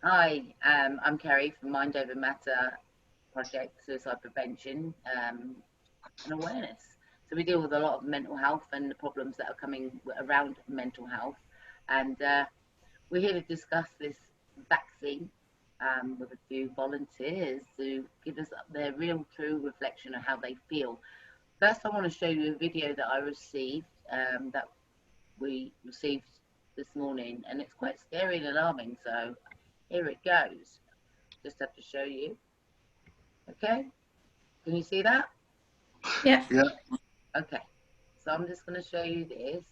Hi, I'm Kerry from Mind Over Matter Project Suicide Prevention and Awareness. So we deal with a lot of mental health and the problems that are coming around mental health. And we're here to discuss this vaccine with a few volunteers to give us their real, true reflection of how they feel. First, I want to show you a video that I received that we received this morning, and it's quite scary and alarming. So here it goes. Just have to show you. Okay, can you see that? Yeah. Okay, so I'm just going to show you this.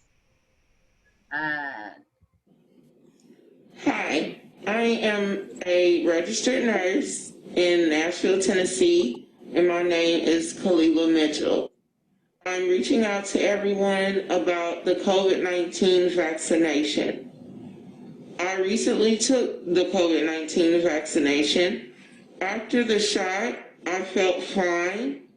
And hi, I am a registered nurse in Nashville, Tennessee, and my name is Khaliq Mitchell. I'm reaching out to everyone about the COVID-19 vaccination. I recently took the COVID-19 vaccination. After the shot, I felt fine,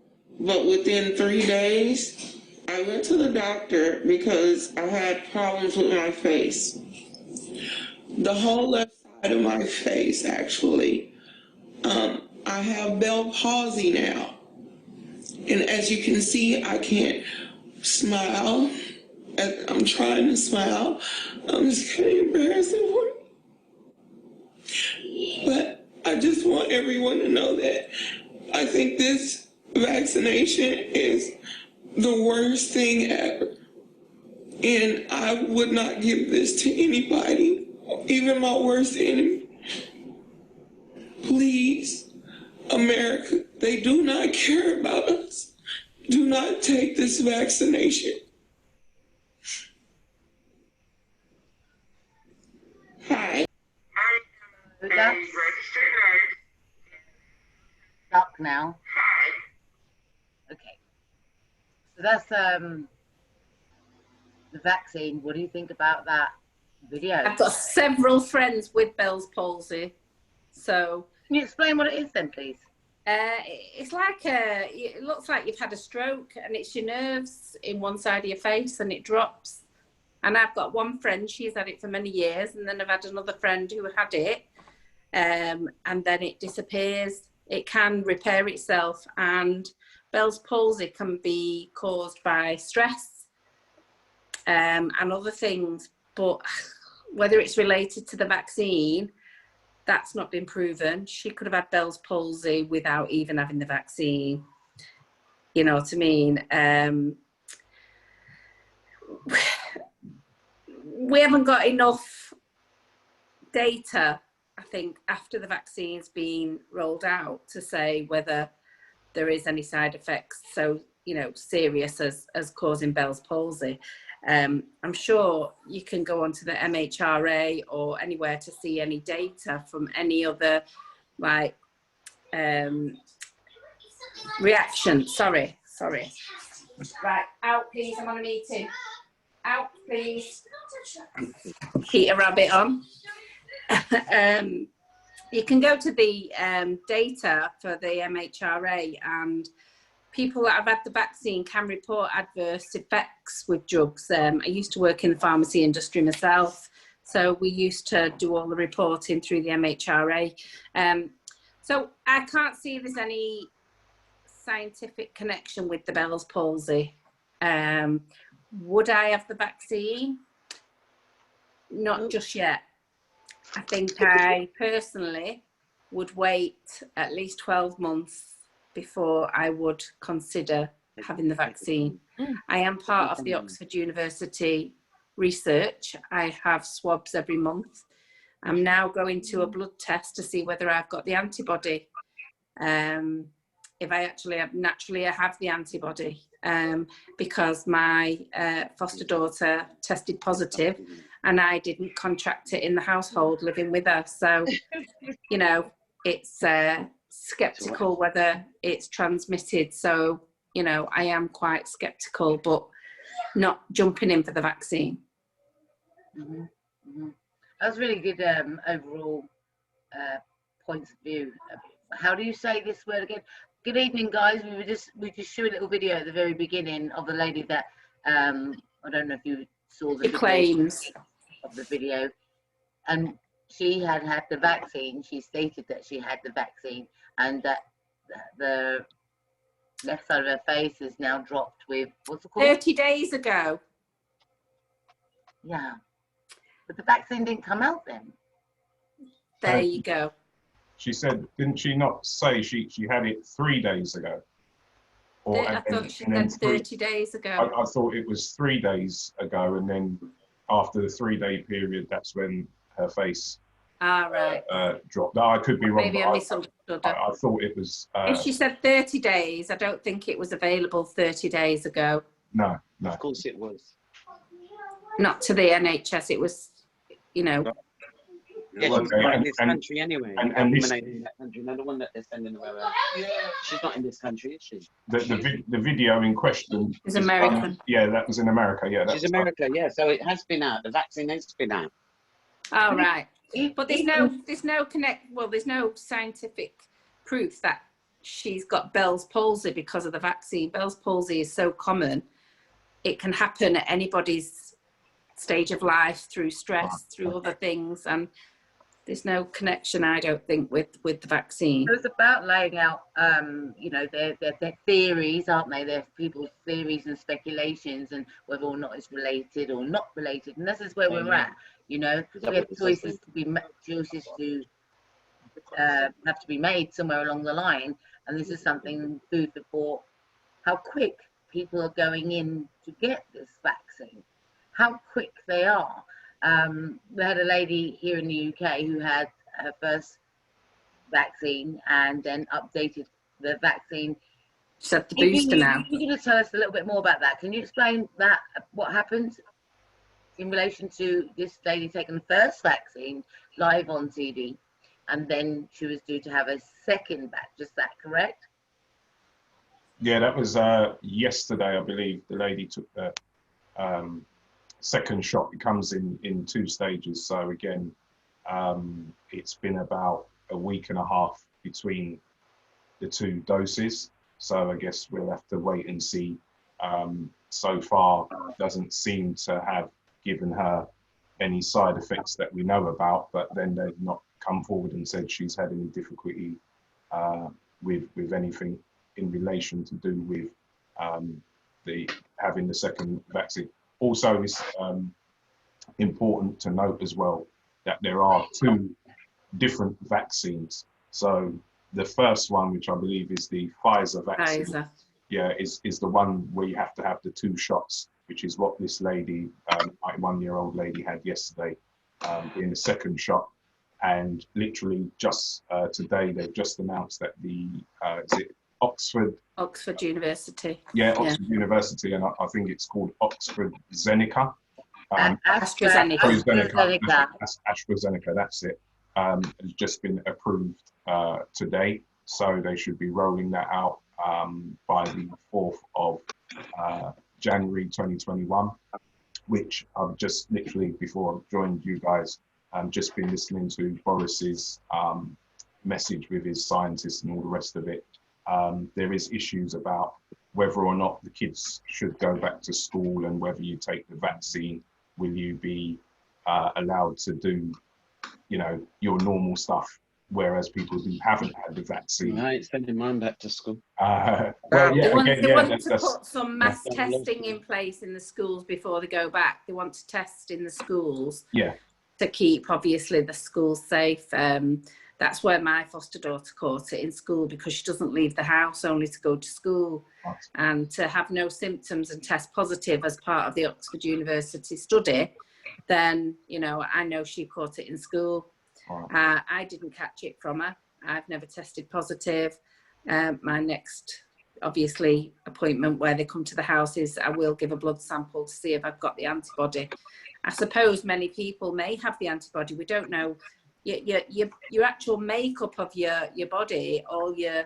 but within 3 days, I went to the doctor because I had problems with my face. The whole left side of my face, actually. I have Bell palsy now. And as you can see, I can't smile. I'm trying to smile. It's kind of embarrassing for me. But I just want everyone to know that I think this vaccination is the worst thing ever. And I would not give this to anybody, even my worst enemy. Please, America, they do not care about us. Do not take this vaccination. Hi. so that's stuck now. Okay, so that's the vaccine. What do you think about that video? I've got several friends with Bell's palsy. So Can you explain what it is then, please? it's like it looks like you've had a stroke, and it's your nerves in one side of your face and it drops. And I've got one friend, she's had it for many years, and then I've had another friend who had it, and then it disappears. It can repair itself, and Bell's palsy can be caused by stress and other things, but whether it's related to the vaccine, that's not been proven. She could have had Bell's palsy without even having the vaccine. You know what I mean? We haven't got enough data, I think, after the vaccine's been rolled out to say whether there is any side effects so, you know, serious as causing Bell's palsy. I'm sure you can go onto the MHRA or anywhere to see any data from any other, like, reaction. Sorry. Right, out please, I'm on a meeting. Out please. Keep a rabbit on. You can go to the data for the MHRA, and people that have had the vaccine can report adverse effects with drugs. I used to work in the pharmacy industry myself, so we used to do all the reporting through the MHRA. So I can't see there's any scientific connection with the Bell's palsy. Would I have the vaccine? Not just yet. I think I personally would wait at least 12 months before I would consider having the vaccine. I am part of the Oxford University research. I have swabs every month. I'm now going to a blood test to see whether I've got the antibody. If I actually have, naturally I have the antibody, because my foster daughter tested positive and I didn't contract it in the household living with her. So, you know, it's skeptical whether it's transmitted. So, you know, I am quite skeptical, but not jumping in for the vaccine. That was really good overall points of view. How do you say this word again? Good evening, guys. We just showed a little video at the very beginning of the lady that I don't know if you saw the claims of the video, and she had had the vaccine. She stated that she had the vaccine, and that the left side of her face is now dropped with, what's it called? 30 days ago. Yeah, but the vaccine didn't come out then. There you go. She said, didn't she not say she had it 3 days ago? Or, I thought she said 30 days ago. I thought it was 3 days ago, and then after the 3-day period, that's when her face dropped. No, I could be wrong. Maybe I misunderstood her. I thought it was. If she said 30 days, I don't think it was available 30 days ago. No. Of course it was. Not to the NHS. It was, you know. Yeah, she's not in this country anyway. And this, in that country, no, the one that they're sending her out. She's not in this country, is she? the video in question is American. Yeah, that was in America. Yeah, she's America. Yeah, so it has been out. The vaccine has been out. Oh right, but there's no scientific proof that she's got Bell's palsy because of the vaccine. Bell's palsy is so common; it can happen at anybody's stage of life through stress, through other things, and there's no connection, I don't think, with the vaccine. It's about laying out, you know, their theories, aren't they? They're people's theories and speculations, and whether or not it's related or not related. And this is where we're at, you know. We have choices to have to be made somewhere along the line, and this is something food for thought. How quick people are going in to get this vaccine, how quick they are. We had a lady here in the UK who had her first vaccine and then updated the vaccine. She's had the booster now. Can you just tell us a little bit more about that? Can you explain that, what happened in relation to this lady taking the first vaccine live on TV, and then she was due to have a second batch? Is that correct? Yeah, that was yesterday, I believe. The lady took the second shot. It comes in 2 stages. So again, it's been about a week and a half between the 2 doses. So I guess we'll have to wait and see. So far, doesn't seem to have given her any side effects that we know about, but then they've not come forward and said she's had any difficulty with anything in relation to do with having the second vaccine. Also, it's important to note as well that there are 2 different vaccines. So the first one, which I believe is the Pfizer vaccine, is the one where you have to have the 2 shots, which is what this lady, 91-year-old lady, had yesterday, in the second shot. And literally just today, they've just announced that the is it Oxford University. Yeah, Oxford University, and I think it's called Oxford Zeneca. AstraZeneca. AstraZeneca, that's it. Has just been approved today, so they should be rolling that out by the 4th of January 2021, which I've just literally, before I joined you guys, just been listening to Boris's message with his scientists and all the rest of it. There is issues about whether or not the kids should go back to school, and whether you take the vaccine, will you be allowed to do, you know, your normal stuff, whereas people who haven't had the vaccine. I ain't sending mine back to school. They want to put some mass testing in place in the schools before they go back. They want to test in the schools to keep, obviously, the schools safe. That's where my foster daughter caught it, in school, because she doesn't leave the house, only to go to school. Right. And to have no symptoms and test positive as part of the Oxford University study, then, you know, I know she caught it in school. Right. I didn't catch it from her. I've never tested positive. My next, obviously, appointment where they come to the house is I will give a blood sample to see if I've got the antibody. I suppose many people may have the antibody. We don't know. Your actual makeup of your body, all your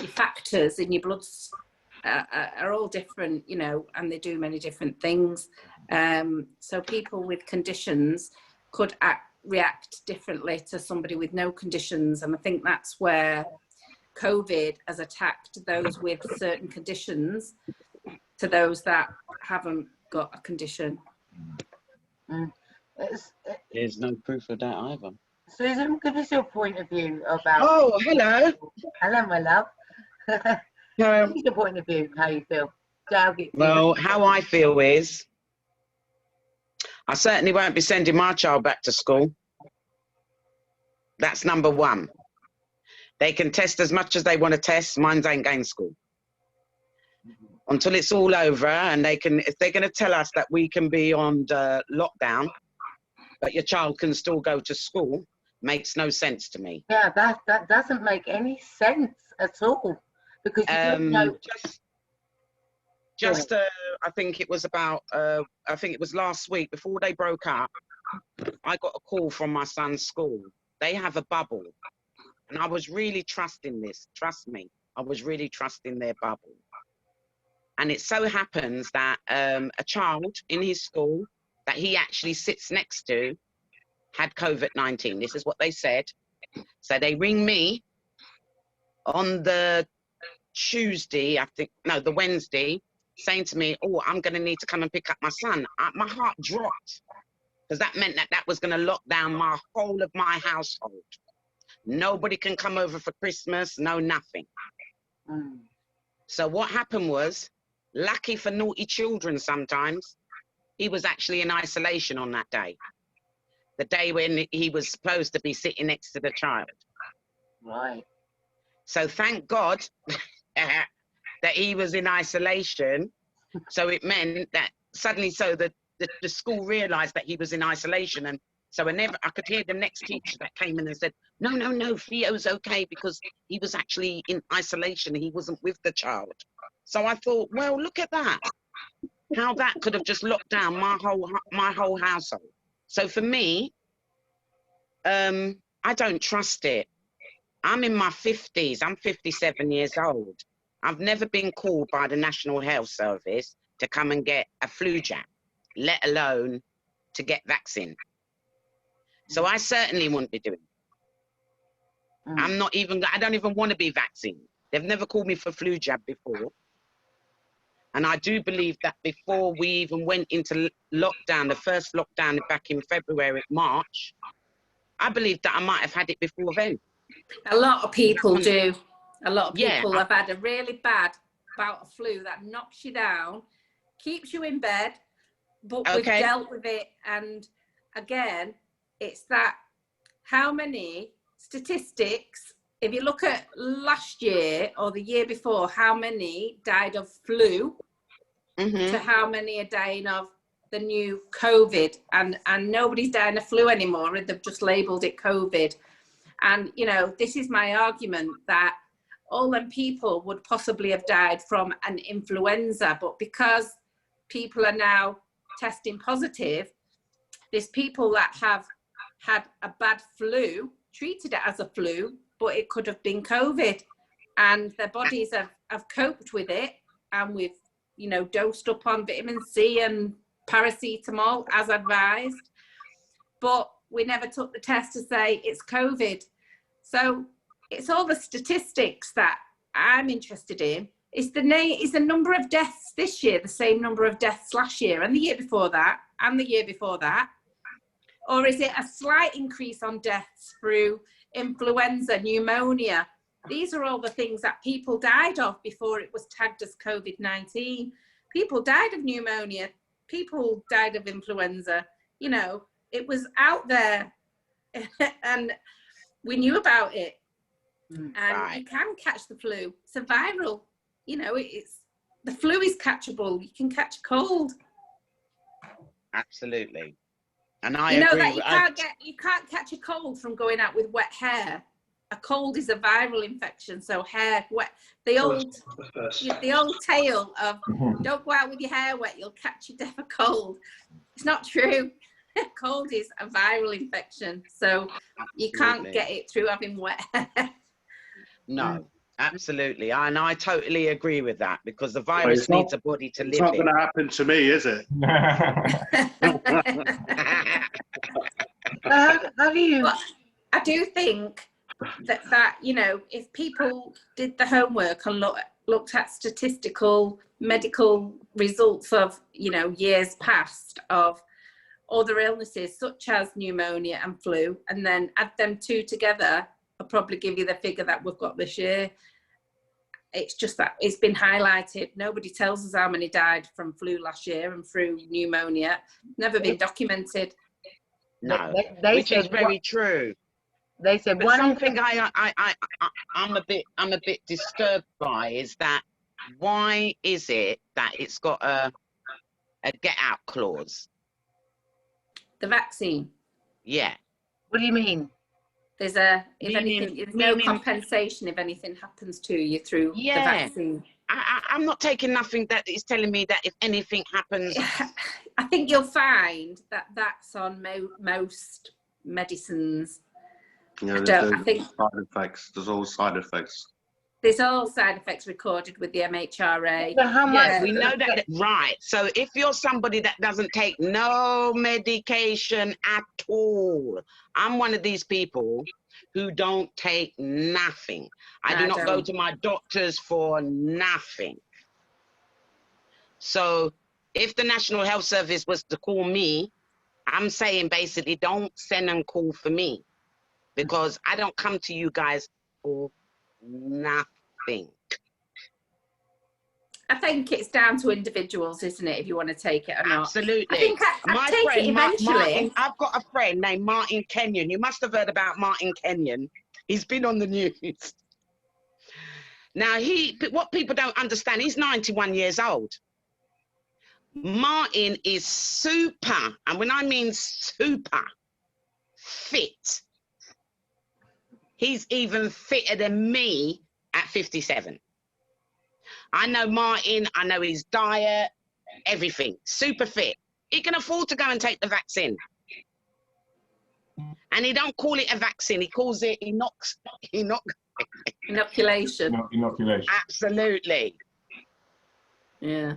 factors in your bloods are all different, you know, and they do many different things. So people with conditions could react differently to somebody with no conditions, and I think that's where COVID has attacked those with certain conditions to those that haven't got a condition. There's no proof of that either. Susan, give us your point of view about. Oh, hello. Hello, my love. Um, What's your point of view? How you feel? I'll get well, how I feel is I certainly won't be sending my child back to school. That's number one. They can test as much as they want to test. Mine ain't going to school. Until it's all over, and they can, if they're going to tell us that we can be on the lockdown, but your child can still go to school, makes no sense to me. Yeah, that doesn't make any sense at all, because you don't know. Just I think it was about, I think it was last week before they broke up, I got a call from my son's school. They have a bubble, and I was really trusting this. Trust me, I was really trusting their bubble. And it so happens that a child in his school that he actually sits next to had COVID-19. This is what they said. So they ring me on the Tuesday, I think, no, the Wednesday, saying to me, oh, I'm going to need to come and pick up my son. My heart dropped, because that meant that was going to lock down my whole of my household. Nobody can come over for Christmas, no nothing. So what happened was, lucky for naughty children sometimes, he was actually in isolation on that day. The day when he was supposed to be sitting next to the child. Right. So thank God that he was in isolation. So it meant that suddenly, so the school realized that he was in isolation. And so whenever I could hear the next teacher that came in and said, no, Theo's okay, because he was actually in isolation. He wasn't with the child. So I thought, well, look at that. How that could have just locked down my whole household. So for me, I don't trust it. I'm in my 50s. I'm 57 years old. I've never been called by the National Health Service to come and get a flu jab, let alone to get vaccine. So I certainly wouldn't be doing it. I don't even want to be vaccinated. They've never called me for flu jab before. And I do believe that before we even went into lockdown, the first lockdown back in February, March, I believe that I might have had it before then. A lot of people do. A lot of people have had a really bad bout of flu that knocks you down, keeps you in bed, but we've dealt with it. And again, it's that how many statistics, if you look at last year or the year before, how many died of flu to how many are dying of the new COVID, and nobody's dying of flu anymore. They've just labelled it COVID. And, you know, this is my argument that all them people would possibly have died from an influenza, but because people are now testing positive, there's people that have had a bad flu, treated it as a flu, but it could have been COVID, and their bodies have coped with it, and we've, you know, dosed up on vitamin C and paracetamol as advised, but we never took the test to say it's COVID. So it's all the statistics that I'm interested in. Is the number of deaths this year the same number of deaths last year and the year before that and the year before that? Or is it a slight increase on deaths through influenza, pneumonia? These are all the things that people died of before it was tagged as COVID-19. People died of pneumonia. People died of influenza. You know, it was out there and we knew about it. And you can catch the flu. It's a viral, you know, the flu is catchable. You can catch a cold. Absolutely. And I agree. You know that you can't catch a cold from going out with wet hair. A cold is a viral infection, so hair wet. The old tale of don't go out with your hair wet, you'll catch your death of cold. It's not true. Cold is a viral infection, so you can't get it through having wet hair. No, absolutely. And I totally agree with that, because the virus needs a body to live in. It's not going to happen to me, is it? How do you... But I do think that, you know, if people did the homework and looked at statistical medical results of, you know, years past of other illnesses such as pneumonia and flu, and then add them two together, I'll probably give you the figure that we've got this year. It's just that it's been highlighted. Nobody tells us how many died from flu last year and through pneumonia. Never been documented. No, they which is said very true. They said But something I'm a bit disturbed by is that why is it that it's got a get out clause? The vaccine. Yeah. What do you mean? There's no compensation if anything happens to you through the vaccine. I'm not taking nothing that is telling me that if anything happens. I think you'll find that that's on most medicines. Yeah, I think side effects. There's all side effects. There's all side effects recorded with the MHRA. So how much? We know that, right. So if you're somebody that doesn't take no medication at all, I'm one of these people who don't take nothing. I do not go to my doctors for nothing. So if the National Health Service was to call me, I'm saying basically don't send and call for me, because I don't come to you guys for nothing. I think it's down to individuals, isn't it, if you want to take it or not? Absolutely. I think I'd take it eventually. I've got a friend named Martin Kenyon. You must have heard about Martin Kenyon. He's been on the news. Now, what people don't understand, he's 91 years old. Martin is super, and when I mean super, fit. He's even fitter than me at 57. I know Martin, I know his diet, everything, super fit. He can afford to go and take the vaccine. And he don't call it a vaccine, he calls it inoculation. Inoculation. Absolutely. Yeah.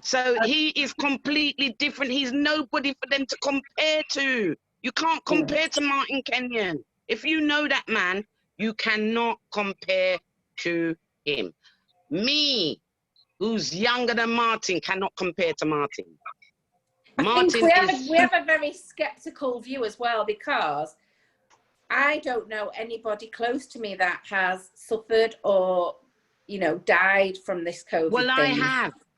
So he is completely different. He's nobody for them to compare to. You can't compare to Martin Kenyon. If you know that man, you cannot compare to him. Me, who's younger than Martin, cannot compare to Martin. I think we have a very sceptical view as well, because I don't know anybody close to me that has suffered or, you know, died from this COVID Well, thing.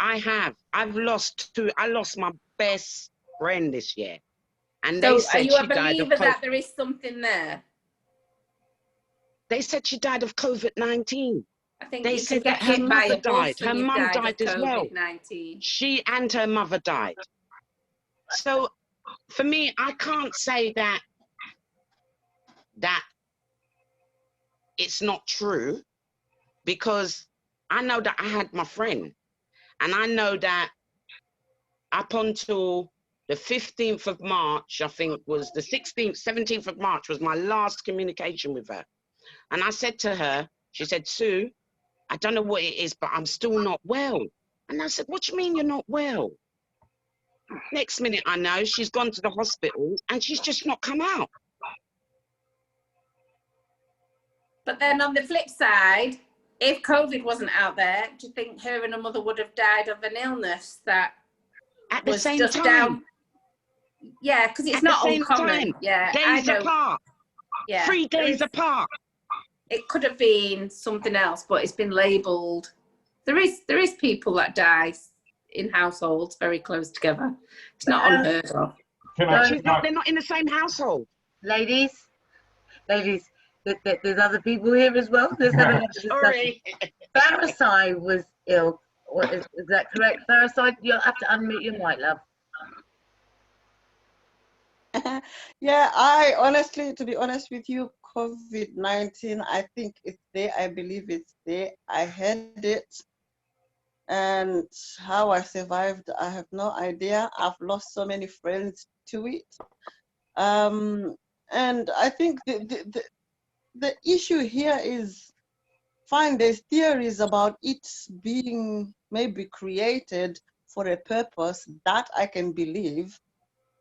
I have. I lost my best friend this year. And so they said are you she a died of believer that there is something there? They said she died of COVID-19. I think they you said can that get her hit by mother a bus died. Her when you've mum died died of as well. COVID-19. She and her mother died. So for me, I can't say that it's not true, because I know that I had my friend, and I know that up until the 15th of March, I think was the 16th, 17th of March was my last communication with her. And I said to her, she said, Sue, I don't know what it is, but I'm still not well. And I said, what do you mean you're not well? Next minute I know she's gone to the hospital and she's just not come out. But then on the flip side, if COVID wasn't out there, do you think her and her mother would have died of an illness that at the was same just time? Down? Yeah, because it's not uncommon. Yeah, days apart. Yeah, 3 days apart. It could have been something else, but it's been labelled. There is people that die in households very close together. It's not unheard of. They're not in the same household. Ladies, there's other people here as well. There's Sorry. Farasai was ill. Is that correct, Farasai? You'll have to unmute your mic, love. Yeah, I honestly, to be honest with you, COVID-19, I think it's there. I believe it's there. I had it. And how I survived, I have no idea. I've lost so many friends to it. And I think the issue here is, fine, there's theories about it being maybe created for a purpose that I can believe.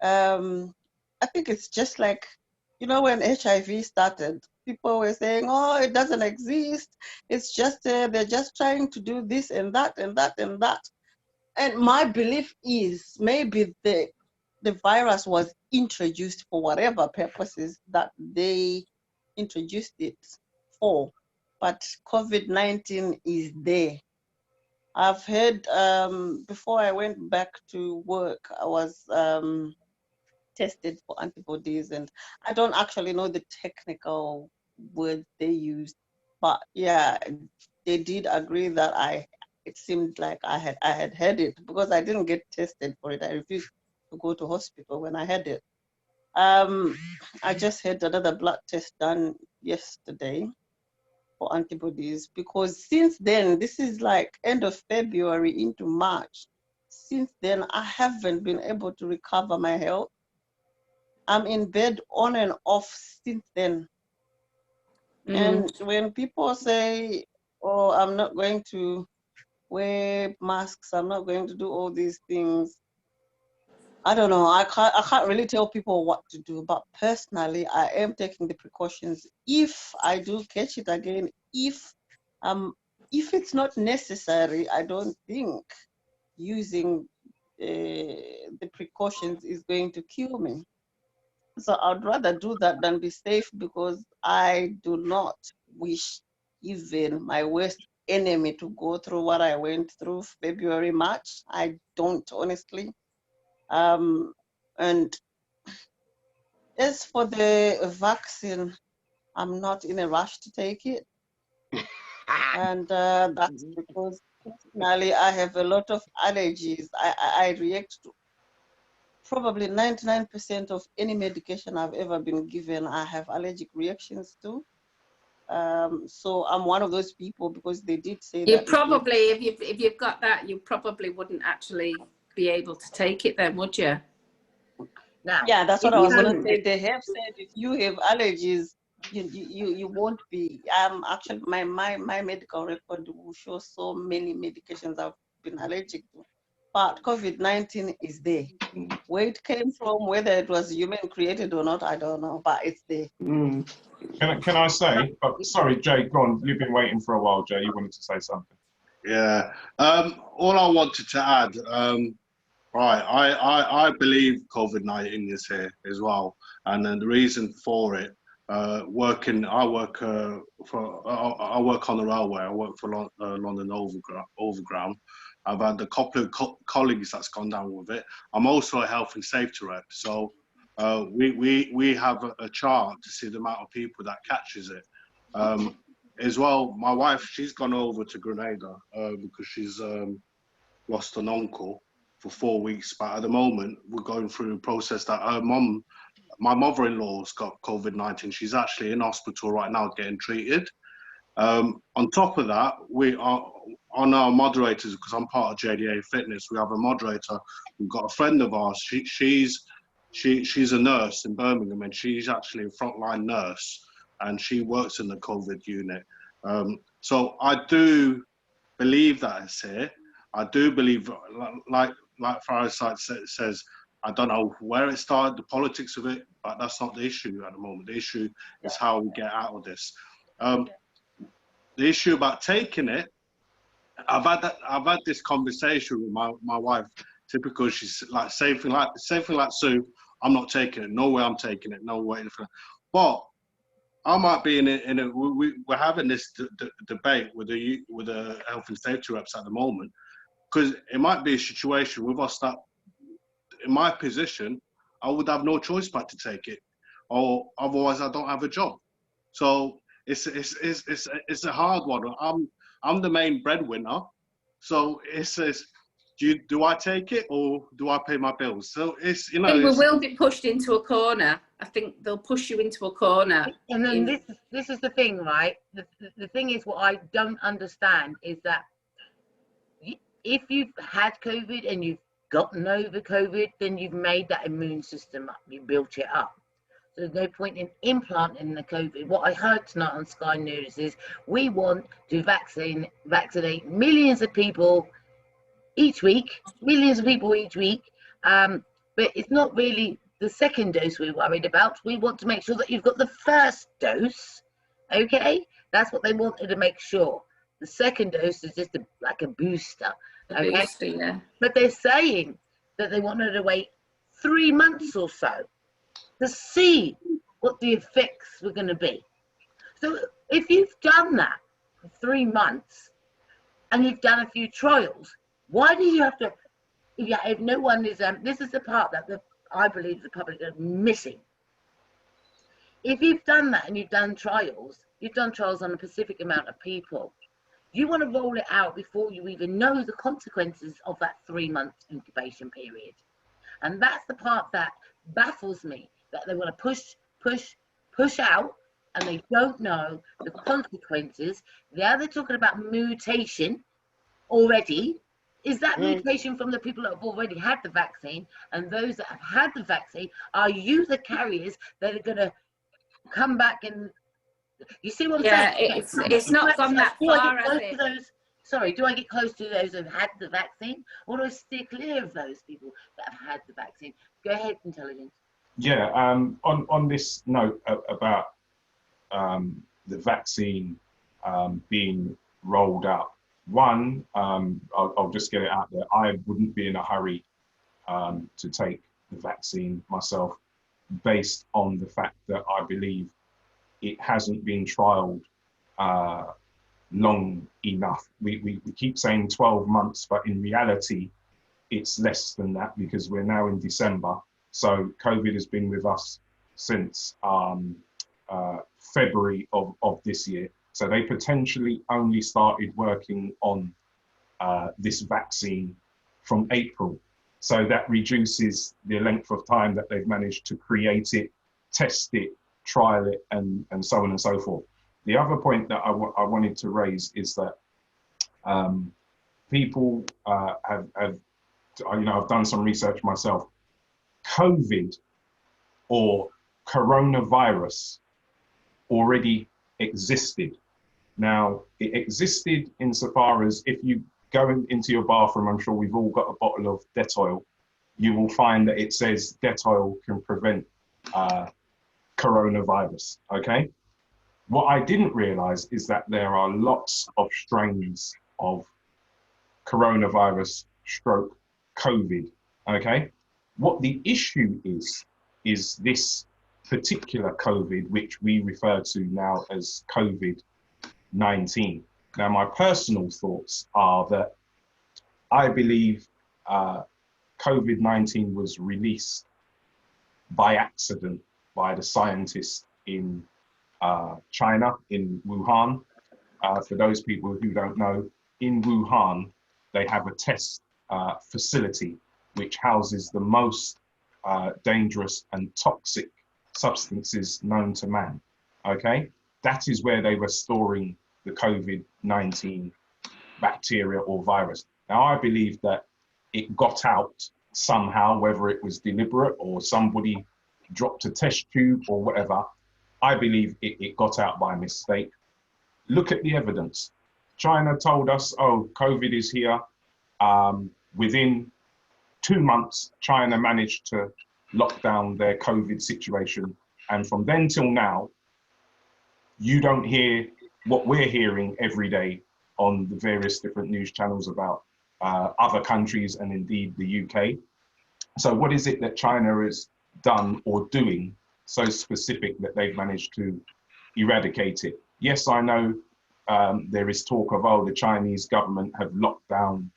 I think it's just like, you know, when HIV started, people were saying, oh, it doesn't exist. It's just, they're just trying to do this and that and that and that. And my belief is maybe the the virus was introduced for whatever purposes that they introduced it for, but COVID-19 is there. I've heard, before I went back to work, I was tested for antibodies, and I don't actually know the technical word they used, but yeah, they did agree that it seemed like I had had it, because I didn't get tested for it. I refused to go to hospital when I had it. I just had another blood test done yesterday for antibodies, because since then, this is like end of February into March, since then I haven't been able to recover my health. I'm in bed on and off since then. And when people say, oh, I'm not going to wear masks, I'm not going to do all these things, I don't know. I can't really tell people what to do, but personally, I am taking the precautions. If I do catch it again, if it's not necessary, I don't think using the precautions is going to kill me. So I'd rather do that than be safe, because I do not wish even my worst enemy to go through what I went through February, March. I don't, honestly. And as for the vaccine, I'm not in a rush to take it. And that's because personally, I have a lot of allergies. I react to probably 99% of any medication I've ever been given. I have allergic reactions to. So I'm one of those people, because they did say You that probably, if you've got that, you probably wouldn't actually be able to take it then, would you? Now, yeah, that's what I was gonna say. They have said if you have allergies, you won't be. Actually, my medical record will show so many medications I've been allergic to, but COVID-19 is there. Where it came from, whether it was human created or not, I don't know, but it's there. Can I say? Oh, sorry, Jay. Go on. You've been waiting for a while, Jay. You wanted to say something. Yeah. All I wanted to add, right, I believe COVID-19 is here as well, and then the reason for it, I work on the railway. I work for London Overground. I've had a couple of colleagues that's gone down with it. I'm also a health and safety rep, so we have a chart to see the amount of people that catches it. As well, my wife, she's gone over to Grenada because she's lost an uncle for 4 weeks. But at the moment, we're going through the process that my mother-in-law's got COVID-19. She's actually in hospital right now getting treated. On top of that, we are on our moderators, because I'm part of JDA Fitness. We have a moderator. We've got a friend of ours. She's a nurse in Birmingham, and she's actually a frontline nurse, and she works in the COVID unit. So I do believe that it's here. I do believe, like Faraside says, I don't know where it started, the politics of it, but that's not the issue at the moment. The issue is how we get out of this. The issue about taking it, I've had this conversation with my wife. Typical, she's like same thing like Sue. I'm not taking it. No way I'm taking it. No way. But I might be we're having this debate with the health and safety reps at the moment, because it might be a situation with us that, in my position, I would have no choice but to take it, or otherwise I don't have a job. So it's a hard one. I'm the main breadwinner, so it says, do I take it or do I pay my bills? So it's, you know, I think we will be pushed into a corner. I think they'll push you into a corner. And then this is the thing, right? The thing is, what I don't understand is that if you've had COVID and you've gotten over COVID, then you've made that immune system up. You built it up. So there's no point in implanting the COVID. What I heard tonight on Sky News is we want to vaccinate millions of people each week, but it's not really the second dose we're worried about. We want to make sure that you've got the first dose, okay? That's what they wanted to make sure. The second dose is just like a booster, okay? Yeah. But they're saying that they wanted to wait 3 months or so to see what the effects were going to be. So if you've done that for 3 months and you've done a few trials, why do you have to, if no one is, this is the part that I believe the public are missing. If you've done that and you've done trials on a specific amount of people, you want to roll it out before you even know the consequences of that 3 month incubation period. And that's the part that baffles me, that they want to push out, and they don't know the consequences. They're talking about mutation already. Is that mutation from the people that have already had the vaccine? And those that have had the vaccine, are you the carriers that are going to come back and, you see what I'm saying? Yeah, it's not gone that far, has it? Sorry, do I get close to those who have had the vaccine, or do I steer clear of those people that have had the vaccine? Go ahead, Intelligence. Yeah, on this note about the vaccine being rolled out, one, I'll just get it out there. I wouldn't be in a hurry to take the vaccine myself, based on the fact that I believe it hasn't been trialed long enough. We keep saying 12 months, but in reality, it's less than that, because we're now in December. So COVID has been with us since February of this year. So they potentially only started working on this vaccine from April. So that reduces the length of time that they've managed to create it, test it, trial it, and so on and so forth. The other point that I wanted to raise is that people I've done some research myself. COVID or coronavirus already existed. Now, it existed insofar as if you go into your bathroom, I'm sure we've all got a bottle of Dettol, you will find that it says Dettol can prevent coronavirus, okay? What I didn't realize is that there are lots of strains of coronavirus stroke COVID, okay? What the issue is this particular COVID, which we refer to now as COVID-19. Now, my personal thoughts are that I believe COVID-19 was released by accident by the scientists in China, in Wuhan. For those people who don't know, in Wuhan, they have a test facility which houses the most dangerous and toxic substances known to man, okay? That is where they were storing the COVID-19 bacteria or virus. Now, I believe that it got out somehow, whether it was deliberate or somebody dropped a test tube or whatever. I believe it got out by mistake. Look at the evidence. China told us, oh, COVID is here. Within 2 months, China managed to lock down their COVID situation. And from then till now, you don't hear what we're hearing every day on the various different news channels about other countries and indeed the UK. So what is it that China has done or doing so specific that they've managed to eradicate it? Yes, I know there is talk of, oh, the Chinese government have locked down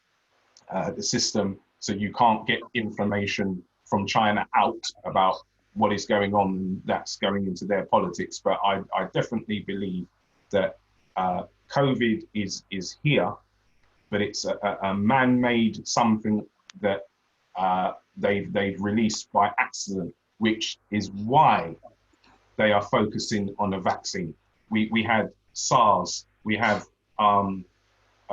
the system so you can't get information from China out about what is going on that's going into their politics. But I definitely believe that COVID is here, but it's a man-made something that they've released by accident, which is why they are focusing on a vaccine. We had SARS, we have,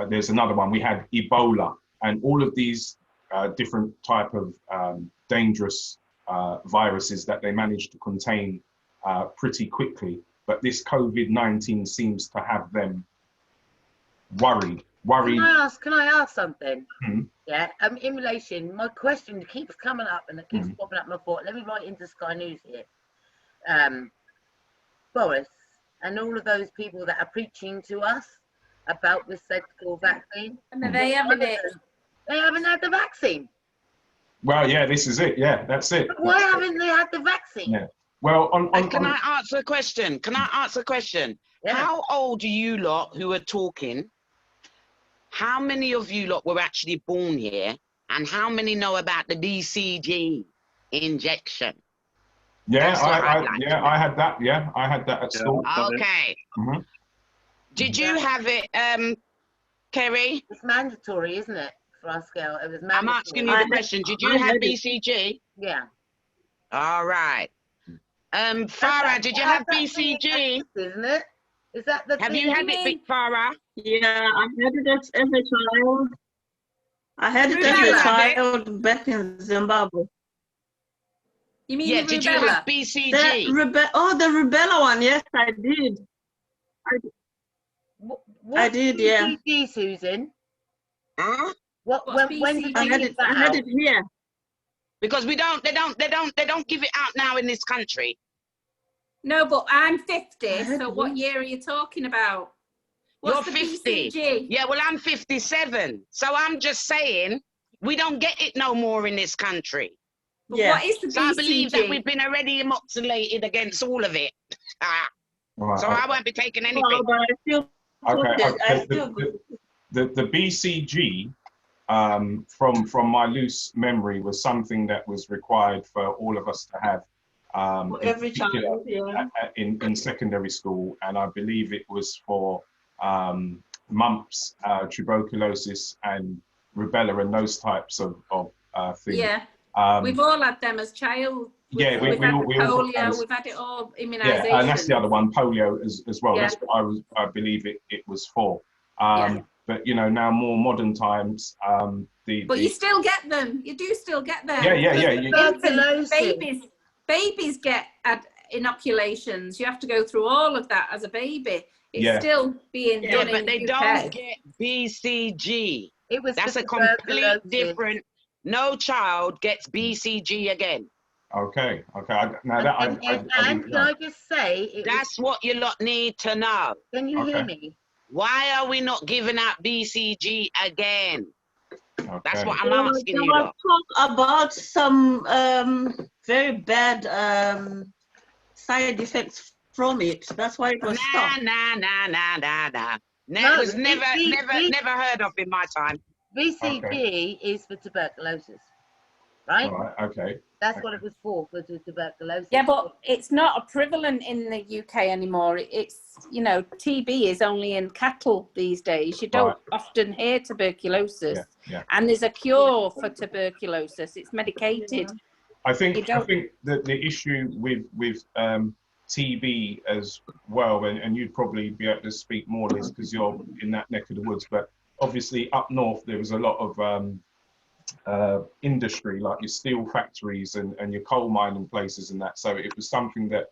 there's another one, we had Ebola, and all of these different type of dangerous viruses that they managed to contain pretty quickly. But this COVID-19 seems to have them worried. Can I ask something? Hmm. Yeah, in relation, my question keeps coming up and it keeps popping up my thought. Let me write into Sky News here. Boris and all of those people that are preaching to us about this so-called vaccine. And they haven't it. They haven't had the vaccine. Well, yeah, this is it. Yeah, that's it. But why haven't they had the vaccine? Yeah. Well, Can I answer a question? Can I answer a question? Yeah. How old are you lot who are talking? How many of you lot were actually born here? And how many know about the BCG injection? Yeah, That's what I'd like to know. I had that. Yeah, I had that at school. Okay. Mhm. Did you have it, Kerry? It's mandatory, isn't it? For our scale, it was mandatory. I'm asking you the question. Did you have BCG? Yeah. All right. Farah, did you have BCG? Isn't it? Is that the Have you had it, Farah? Yeah, I had it as a child. I had it as a child back in Zimbabwe. You mean Yeah, the did you rubella? have BCG? The rubella one, yes, I did. I did, yeah. BCG, Susan? Huh? When did I they had give it, that I had out? it here. Because they don't give it out now in this country. No, but I'm 50, so what year are you talking about? What's You're the 50. BCG? Yeah, well, I'm 57. So I'm just saying, we don't get it no more in this country. But what is the BCG? So I believe that we've been already inoculated against all of it. Right, So I won't be taking anything. Well, but I still The BCG, from my loose memory, was something that was required for all of us to have every child, in secondary school, and I believe it was for mumps, tuberculosis, and rubella, and those types of things. Yeah, we've all had them as child. Yeah, we've had polio, all we've had it all, immunisations. Yeah, and that's the other one, polio as well. Yeah. That's what I believe it was for. But you know, now more modern times, But you still get them. You do still get them. Yeah. Babies get inoculations. You have to go through all of that as a baby. It's still being done but in they the UK. don't get BCG. That's a tuberculosis. complete different. No child gets BCG again. Okay. Can I just say that's what you lot need to know. Can you hear me? Why are we not giving out BCG again? Okay. That's what I'm asking you. Talk about some very bad side effects from it. That's why it was stopped. It was never heard of in my time. BCG is for tuberculosis, right? All right. Okay. That's what it was for tuberculosis. Yeah, but it's not prevalent in the UK anymore. It's, you know, TB is only in cattle these days. You don't often hear tuberculosis. Yeah. And there's a cure for tuberculosis. It's medicated. I think that the issue with TB as well, and you'd probably be able to speak more to this because you're in that neck of the woods, but obviously up north there was a lot of industry, like your steel factories and your coal mining places and that. So it was something that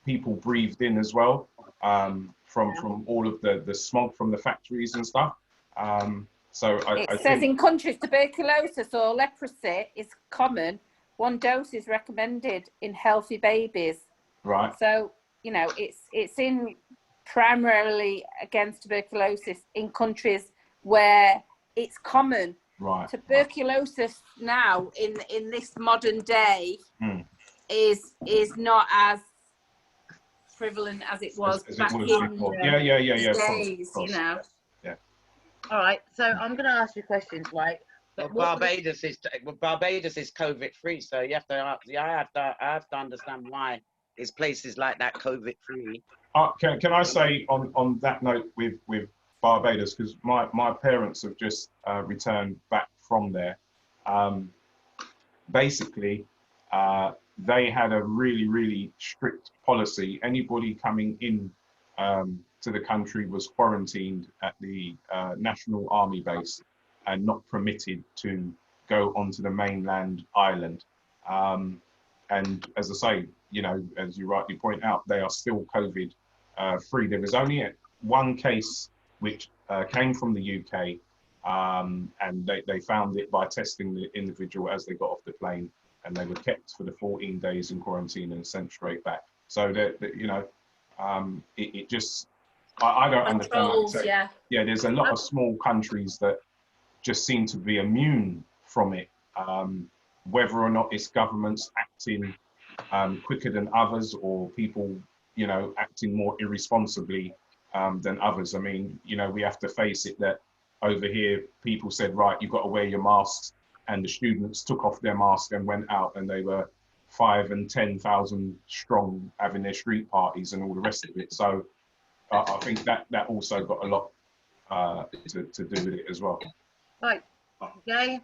people breathed in as well, from all of the smog from the factories and stuff. So it says in countries tuberculosis or leprosy is common. 1 dose is recommended in healthy babies. Right. So, you know, it's in primarily against tuberculosis in countries where it's common. Right. Tuberculosis now in this modern day is not as prevalent as it was back in the days, you know. Yeah. All right, so I'm going to ask you questions, right? But Barbados is COVID free, so you have to. I have to understand why there's places like that COVID free. Can I say on that note with Barbados, because my parents have just returned back from there. Basically, they had a really strict policy. Anybody coming in to the country was quarantined at the National Army base and not permitted to go onto the mainland island. And as I say, you know, as you rightly point out, they are still COVID free. There was only one case which came from the UK, and they found it by testing the individual as they got off the plane, and they were kept for the 14 days in quarantine and sent straight back. So that you know, it just, I don't understand. Like, yeah, there's a lot of small countries that just seem to be immune from it. whether or not it's governments acting quicker than others, or people, you know, acting more irresponsibly than others. I mean, you know, we have to face it that over here, people said, right, you've got to wear your masks, and the students took off their mask and went out, and they were 5,000 and 10,000 strong, having their street parties and all the rest of it. So I think that also got a lot to do with it as well. Right, okay.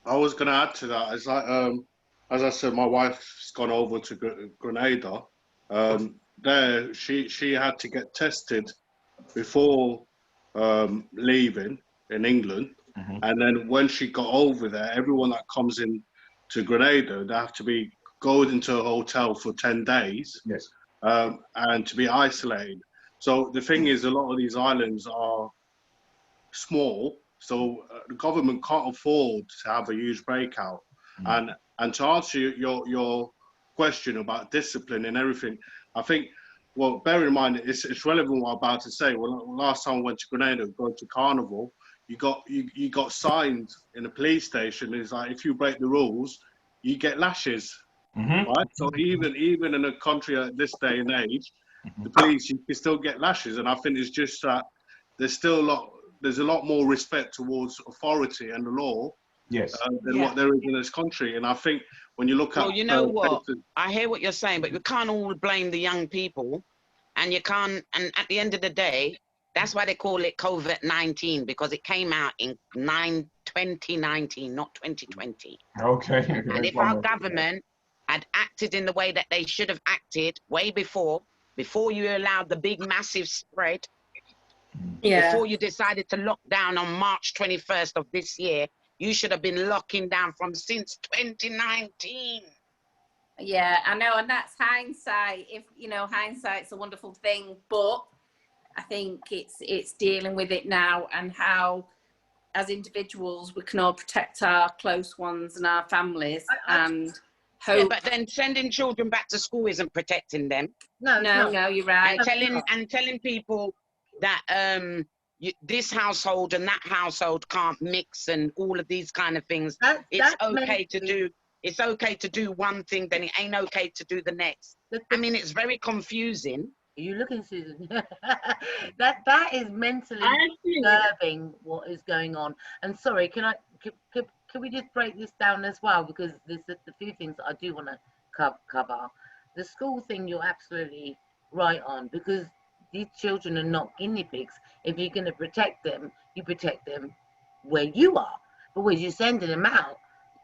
I was going to add to that. It's like, as I said, my wife's gone over to Grenada. There, she had to get tested before leaving in England. Mm-hmm. And then when she got over there, everyone that comes in to Grenada, they have to be going into a hotel for 10 days. Yes. And to be isolated. So the thing is, a lot of these islands are small, so the government can't afford to have a huge breakout. Mm. And to answer your question about discipline and everything, I think, well, bear in mind, it's relevant what I'm about to say. Well, last time I went to Grenada, going to Carnival, you got signs in a police station. It's like, if you break the rules, you get lashes. Mm-hmm. Right? So even in a country at this day and age, Mm-hmm. the police, you can still get lashes. And I think it's just that there's a lot more respect towards authority and the law, Yes, than what there is in this country. And I think when you look at, well, you know what, I hear what you're saying, but you can't all blame the young people, and you can't. And at the end of the day, that's why they call it COVID-19, because it came out in 2019, not 2020. okay. And if our government had acted in the way that they should have acted way before you allowed the big massive spread, before you decided to lock down on March 21st of this year, you should have been locking down from since 2019. Yeah, I know, and that's hindsight. If you know, hindsight's a wonderful thing, but I think it's dealing with it now, and how, as individuals, we can all protect our close ones and our families, and hope. Yeah, but then sending children back to school isn't protecting them. No, you're right. And telling people that this household and that household can't mix and all of these kind of things. It's okay to do one thing, then it ain't okay to do the next. I mean, it's very confusing. Are you looking, Susan? that is mentally disturbing what is going on. And sorry, can we just break this down as well, because there's a few things that I do want to cover. The school thing, you're absolutely right on, because these children are not guinea pigs. If you're going to protect them, you protect them where you are. But when you're sending them out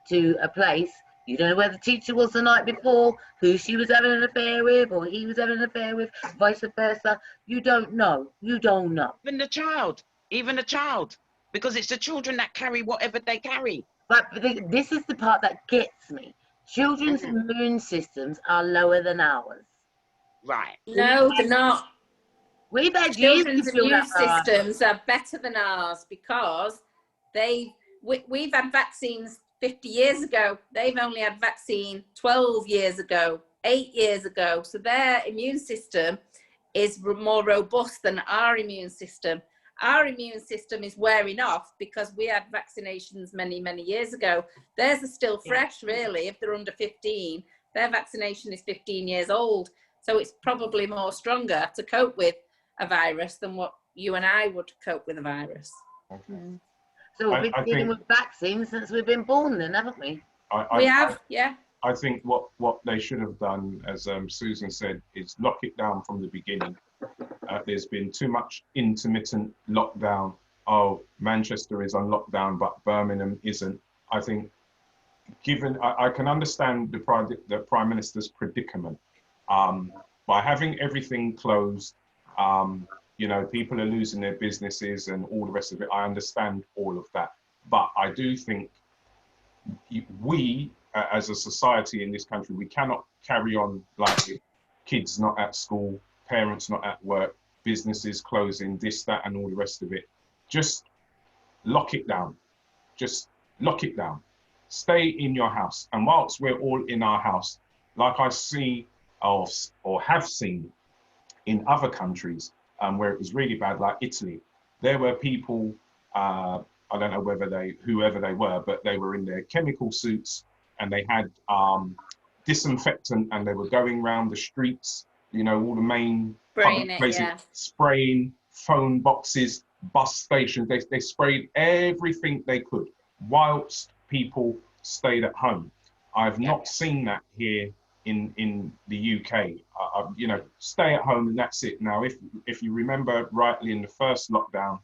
to a place, you don't know where the teacher was the night before, who she was having an affair with, or he was having an affair with, vice versa. You don't know. You don't know. Even the child, because it's the children that carry whatever they carry. But this is the part that gets me. Children's immune systems are lower than ours. Right. No, they're not. We've had children's immune systems are better than ours, because we've had vaccines 50 years ago. They've only had vaccine 12 years ago, 8 years ago. So their immune system is more robust than our immune system. Our immune system is wearing off because we had vaccinations many, many years ago. Theirs are still fresh, really. If they're under 15, their vaccination is 15 years old. So it's probably more stronger to cope with a virus than what you and I would cope with a virus. Okay. So we've been dealing with vaccines since we've been born then, haven't we? We have, yeah. I think what they should have done, as Susan said, is lock it down from the beginning. There's been too much intermittent lockdown. Oh, Manchester is on lockdown, but Birmingham isn't. I think, given, I can understand the Prime Minister's predicament. By having everything closed, you know, people are losing their businesses and all the rest of it. I understand all of that. But I do think we, as a society in this country, we cannot carry on like kids not at school, parents not at work, businesses closing, this, that, and all the rest of it. Just lock it down. Just lock it down. Stay in your house. And whilst we're all in our house, like I see or have seen in other countries where it was really bad, like Italy, there were people, I don't know whoever they were, but they were in their chemical suits and they had disinfectant, and they were going around the streets, you know, all the main public places, spraying phone boxes, bus stations. They sprayed everything they could whilst people stayed at home. I've not seen that here in the UK. You know, stay at home and that's it. Now, if you remember rightly, in the first lockdown,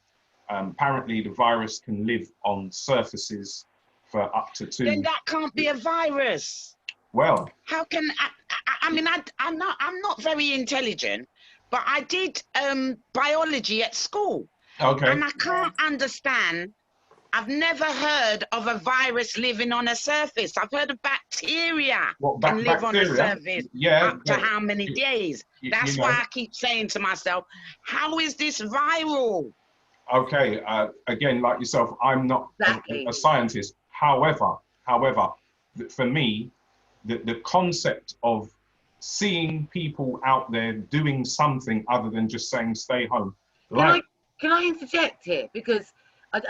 apparently the virus can live on surfaces for up to 2. Then that can't be a virus. Well, how can I mean, I'm not very intelligent, but I did biology at school. Okay. And I can't understand. I've never heard of a virus living on a surface. I've heard of bacteria can live on a surface up to how many days. That's why I keep saying to myself, how is this viral? Okay, again, like yourself, I'm not a scientist. However, for me, the concept of seeing people out there doing something other than just saying stay home. Can I interject here? Because I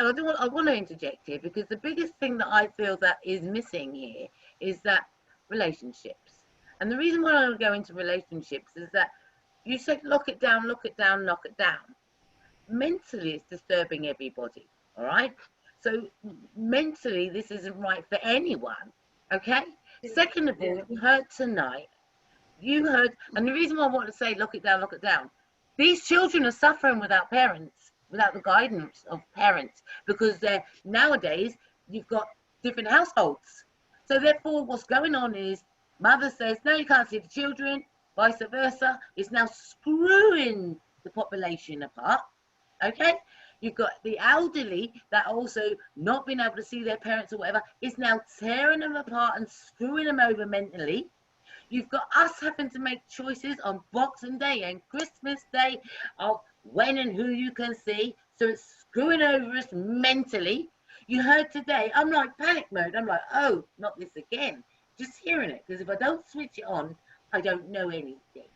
want to interject here, because the biggest thing that I feel that is missing here is that relationships. And the reason why I want to go into relationships is that you said lock it down, knock it down. Mentally, it's disturbing everybody, all right? So mentally, this isn't right for anyone, okay? Second of all, you heard tonight, and the reason why I want to say lock it down, these children are suffering without parents, without the guidance of parents, because nowadays you've got different households. So therefore, what's going on is mother says, no, you can't see the children, vice versa. It's now screwing the population apart, okay? You've got the elderly that also not being able to see their parents or whatever. It's now tearing them apart and screwing them over mentally. You've got us having to make choices on Boxing Day and Christmas Day of when and who you can see. So it's screwing over us mentally. You heard today, I'm like panic mode. I'm like, oh, not this again. Just hearing it. Because if I don't switch it on, I don't know anything.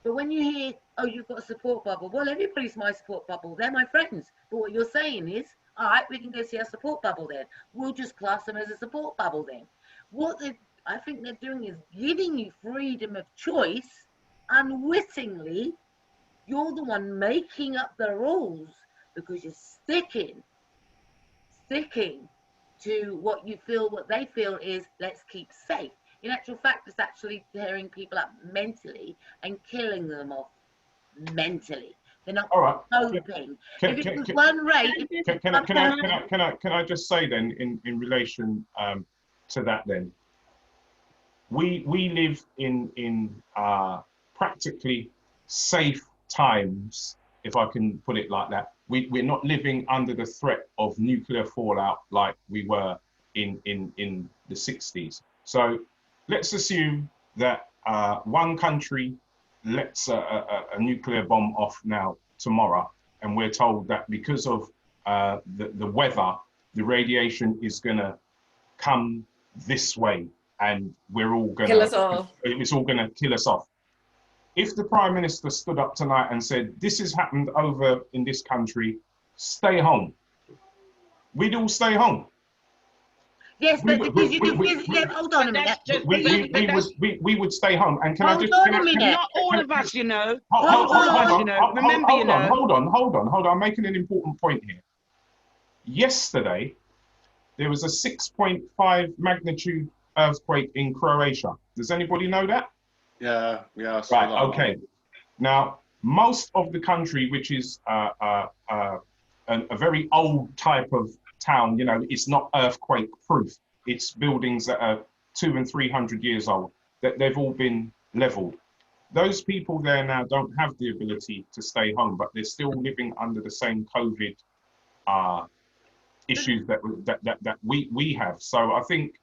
But when you hear, oh, you've got a support bubble. Well, everybody's my support bubble. They're my friends. But what you're saying is, all right, we can go see our support bubble then. We'll just class them as a support bubble then. What I think they're doing is giving you freedom of choice. Unwittingly, you're the one making up the rules because you're sticking to what they feel is let's keep safe. In actual fact, it's actually tearing people up mentally and killing them off mentally. They're not coping. If it was one rate, can I just say then, in relation to that then, we live in practically safe times, if I can put it like that. We're not living under the threat of nuclear fallout like we were in the 60s. So let's assume that one country lets a nuclear bomb off now tomorrow, and we're told that because of the weather, the radiation is going to come this way, and we're all going to, it's all going to kill us off. If the Prime Minister stood up tonight and said, this has happened over in this country, stay home, we'd all stay home. Yes, but because you can, hold on a minute. We would stay home. And not all of us, you know. Hold on. I'm making an important point here. Yesterday, there was a 6.5 magnitude earthquake in Croatia. Does anybody know that? Yeah. Right, okay. Now, most of the country, which is a very old type of town, you know, it's not earthquake proof. It's buildings that are 200 and 300 years old, that they've all been leveled. Those people there now don't have the ability to stay home, but they're still living under the same COVID issues that we have. So I think,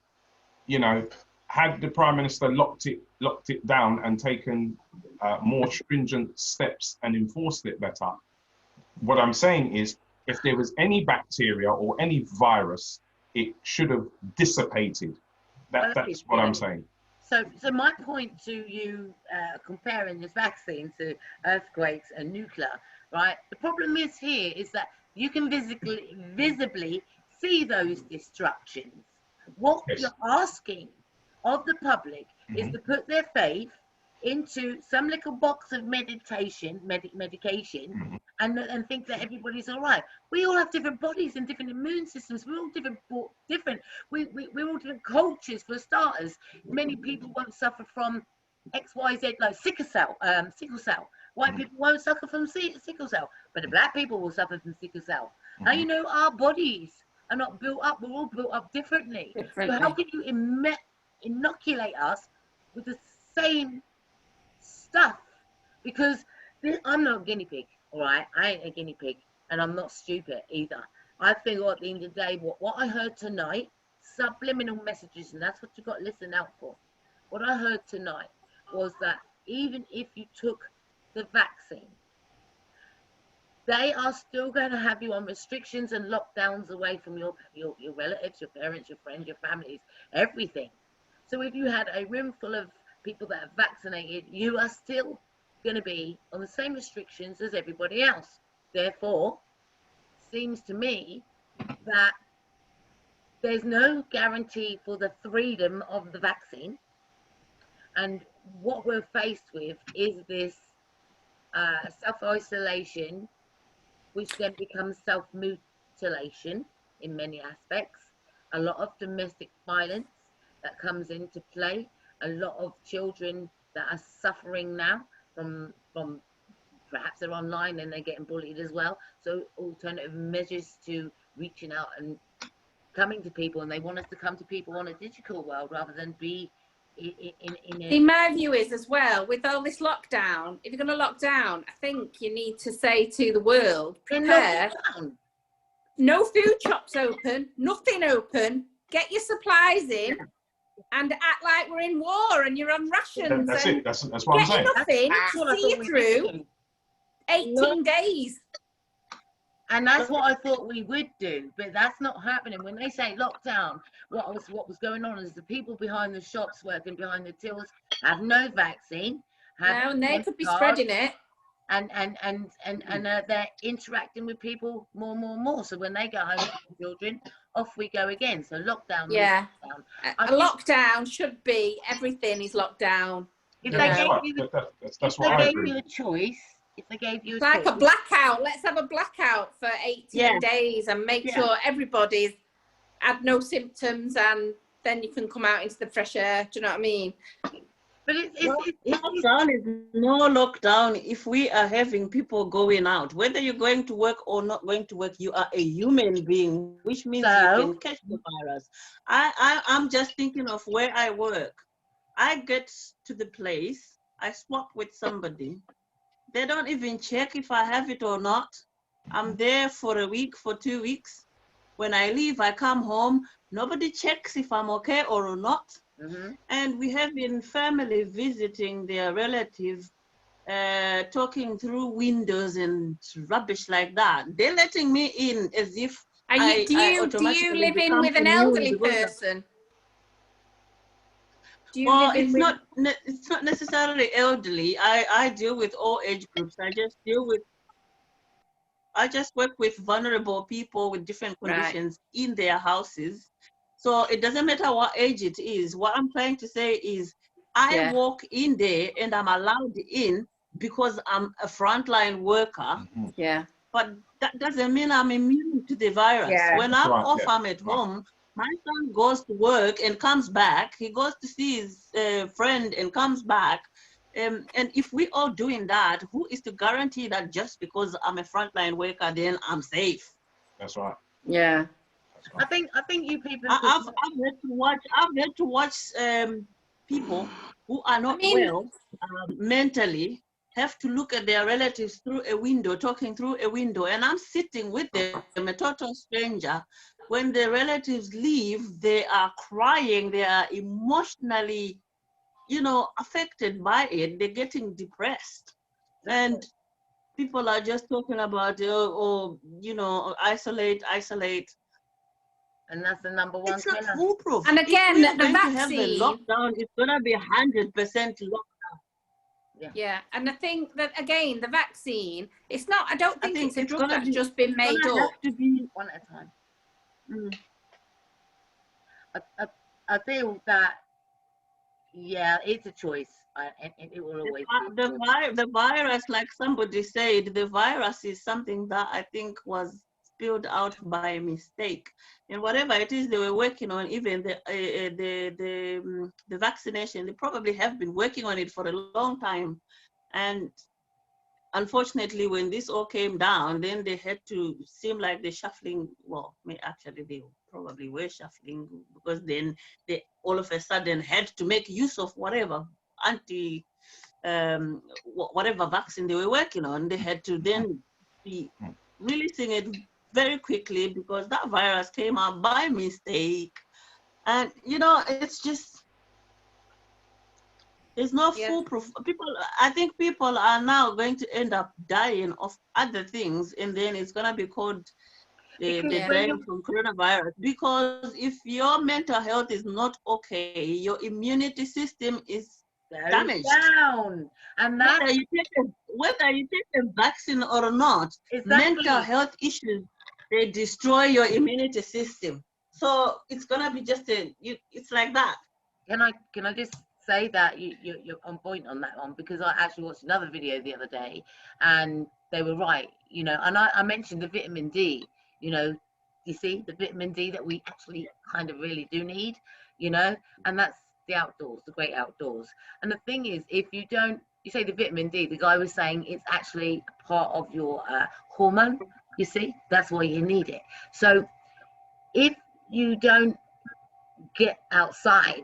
you know, had the Prime Minister locked it down and taken more stringent steps and enforced it better, what I'm saying is, if there was any bacteria or any virus, it should have dissipated. That's what I'm saying. So my point to you, comparing this vaccine to earthquakes and nuclear, right? The problem is here is that you can visibly see those destructions. What you're asking of the public is to put their faith into some little box of medication and think that everybody's all right. We all have different bodies and different immune systems. We're all different. We're all different cultures, for starters. Many people won't suffer from XYZ, like sickle cell. White people won't suffer from sickle cell, but the black people will suffer from sickle cell. Now, you know, our bodies are not built up. We're all built up differently. So how can you inoculate us with the same stuff? Because I'm not a guinea pig, all right? I ain't a guinea pig, and I'm not stupid either. I think at the end of the day, what I heard tonight, subliminal messages, and that's what you got to listen out for. What I heard tonight was that even if you took the vaccine, they are still going to have you on restrictions and lockdowns away from your relatives, your parents, your friends, your families, everything. So if you had a room full of people that are vaccinated, you are still going to be on the same restrictions as everybody else. Therefore, seems to me that there's no guarantee for the freedom of the vaccine. And what we're faced with is this self-isolation, which then becomes self-mutilation in many aspects. A lot of domestic violence that comes into play. A lot of children that are suffering now from perhaps they're online and they're getting bullied as well. So alternative measures to reaching out and coming to people, and they want us to come to people on a digital world rather than be in my view is as well, with all this lockdown, if you're going to lock down, I think you need to say to the world, prepare. No food shops open, nothing open, get your supplies in, and act like we're in war and you're on rations. That's it. That's what I'm saying. Nothing to see you through 18 days. And that's what I thought we would do, but that's not happening. When they say lockdown, what was going on is the people behind the shops working behind the tills have no vaccine. And they could be spreading it. And they're interacting with people more. So when they go home with the children, off we go again. So lockdown. Yeah. A lockdown should be everything is locked down. If they gave you a choice. If they gave you like a blackout, let's have a blackout for 18 days and make sure everybody's had no symptoms, and then you can come out into the fresh air. Do you know what I mean? But lockdown is no lockdown if we are having people going out. Whether you're going to work or not going to work, you are a human being, which means you can catch the virus. I'm just thinking of where I work. I get to the place, I swap with somebody. They don't even check if I have it or not. I'm there for a week, for 2 weeks. When I leave, I come home. Nobody checks if I'm okay or not. And we have been family visiting their relatives, talking through windows and rubbish like that. They're letting me in as if do you live in with an elderly person? Well, it's not necessarily elderly. I deal with all age groups. I just work with vulnerable people with different conditions in their houses. So it doesn't matter what age it is. What I'm trying to say is I walk in there and I'm allowed in because I'm a frontline worker. Yeah. But that doesn't mean I'm immune to the virus. Yeah. When I'm off, I'm at home. My son goes to work and comes back. He goes to see his friend and comes back. And if we all doing that, who is to guarantee that just because I'm a frontline worker, then I'm safe? That's right. Yeah. I think you people. I've had to watch people who are not well mentally have to look at their relatives through a window, talking through a window, and I'm sitting with them, a total stranger. When the relatives leave, they are crying, they are emotionally, affected by it. They're getting depressed. And people are just talking about, isolate. And that's the number one. It's not foolproof. And again, the vaccine. Have the lockdown, it's going to be 100% lockdown. Yeah, and I think that again, the vaccine, it's not. I don't think it's a drug that's just been made up. Have to be one at a time. I feel that Yeah, it's a choice, and it will always be a choice. The virus, like somebody said, the virus is something that I think was spilled out by mistake. And whatever it is they were working on, even the vaccination, they probably have been working on it for a long time. And unfortunately, when this all came down, then they had to seem like they're shuffling. Well, actually, they probably were shuffling, because then they all of a sudden had to make use of whatever whatever vaccine they were working on. They had to then be releasing it very quickly, because that virus came out by mistake. And it's just, there's no foolproof. I think people are now going to end up dying of other things, and then it's gonna be called the dying from coronavirus. Because if your mental health is not okay, your immunity system is damaged. Down. And that whether you take a vaccine or not, mental health issues, they destroy your immunity system. So it's gonna be just it's like that. Can I just say that you're on point on that one, because I actually watched another video the other day, and they were right, and I mentioned the vitamin D, you see the vitamin D that we actually kind of really do need, and that's the outdoors, the great outdoors. And the thing is, if you say the vitamin D, the guy was saying it's actually part of your hormone, you see, that's why you need it. So if you don't get outside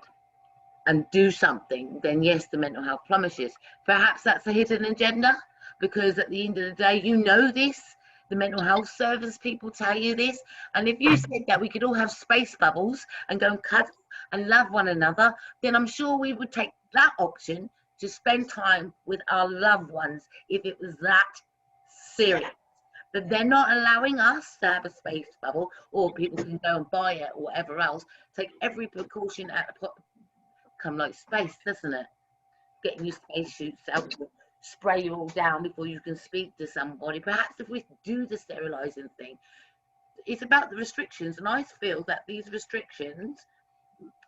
and do something, then yes, the mental health plummets. Perhaps that's a hidden agenda, because at the end of the day, this, the mental health service people tell you this. And if you said that we could all have space bubbles and go and cuddle and love one another, then I'm sure we would take that option to spend time with our loved ones if it was that serious. But they're not allowing us to have a space bubble, or people can go and buy it or whatever else. Take every precaution at the come like space, doesn't it? Getting your space suits out to spray you all down before you can speak to somebody. Perhaps if we do the sterilising thing, it's about the restrictions, and I feel that these restrictions,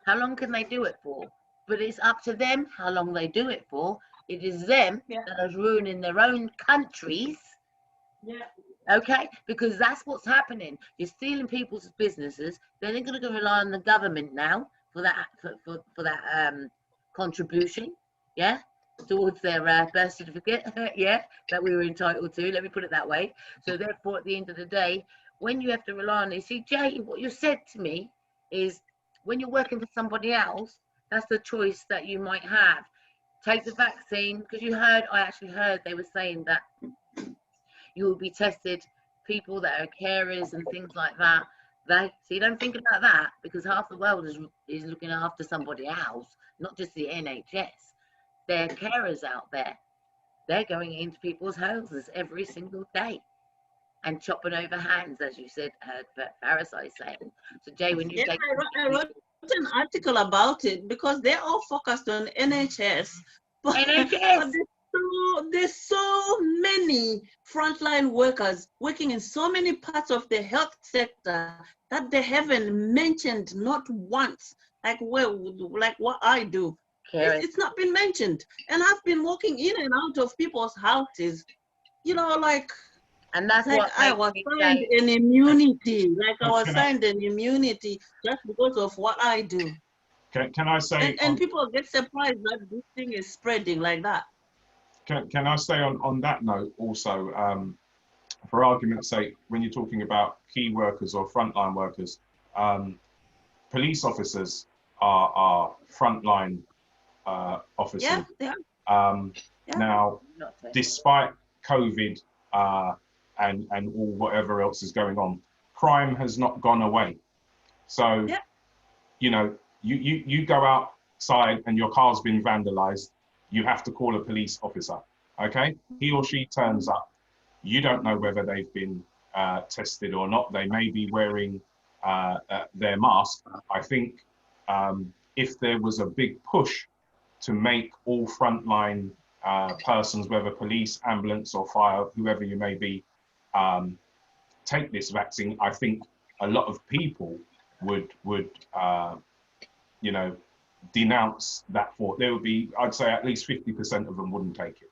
how long can they do it for? But it's up to them how long they do it for. It is them that are ruining their own countries. Yeah. Okay, because that's what's happening. You're stealing people's businesses. Then they're going to rely on the government now for that for that contribution, towards their birth certificate, that we were entitled to. Let me put it that way. So therefore, at the end of the day, when you have to rely on it, see, Jay, what you said to me is, when you're working for somebody else, that's the choice that you might have. Take the vaccine, because I actually heard they were saying that you will be tested, people that are carers and things like that. So you don't think about that, because half the world is looking after somebody else, not just the NHS. There are carers out there. They're going into people's houses every single day and chopping over hands, as you said, Parasite saying. So Jay, when you take... I wrote an article about it, because they're all focused on NHS. But there's so many frontline workers working in so many parts of the health sector that they haven't mentioned not once, like what I do. It's not been mentioned. And I've been walking in and out of people's houses, and that's what I was signed an immunity, I was signed an immunity just because of what I do. Can I say... And people get surprised that this thing is spreading like that. Can I say on that note also, for argument's sake, when you're talking about key workers or frontline workers, police officers are frontline officers. Now, despite COVID and all whatever else is going on, crime has not gone away. So, you go outside and your car's been vandalized, you have to call a police officer, okay? He or she turns up. You don't know whether they've been tested or not. They may be wearing their mask. I think if there was a big push to make all frontline persons, whether police, ambulance or fire, whoever you may be, take this vaccine, I think a lot of people would denounce that thought. There would be, I'd say, at least 50% of them wouldn't take it.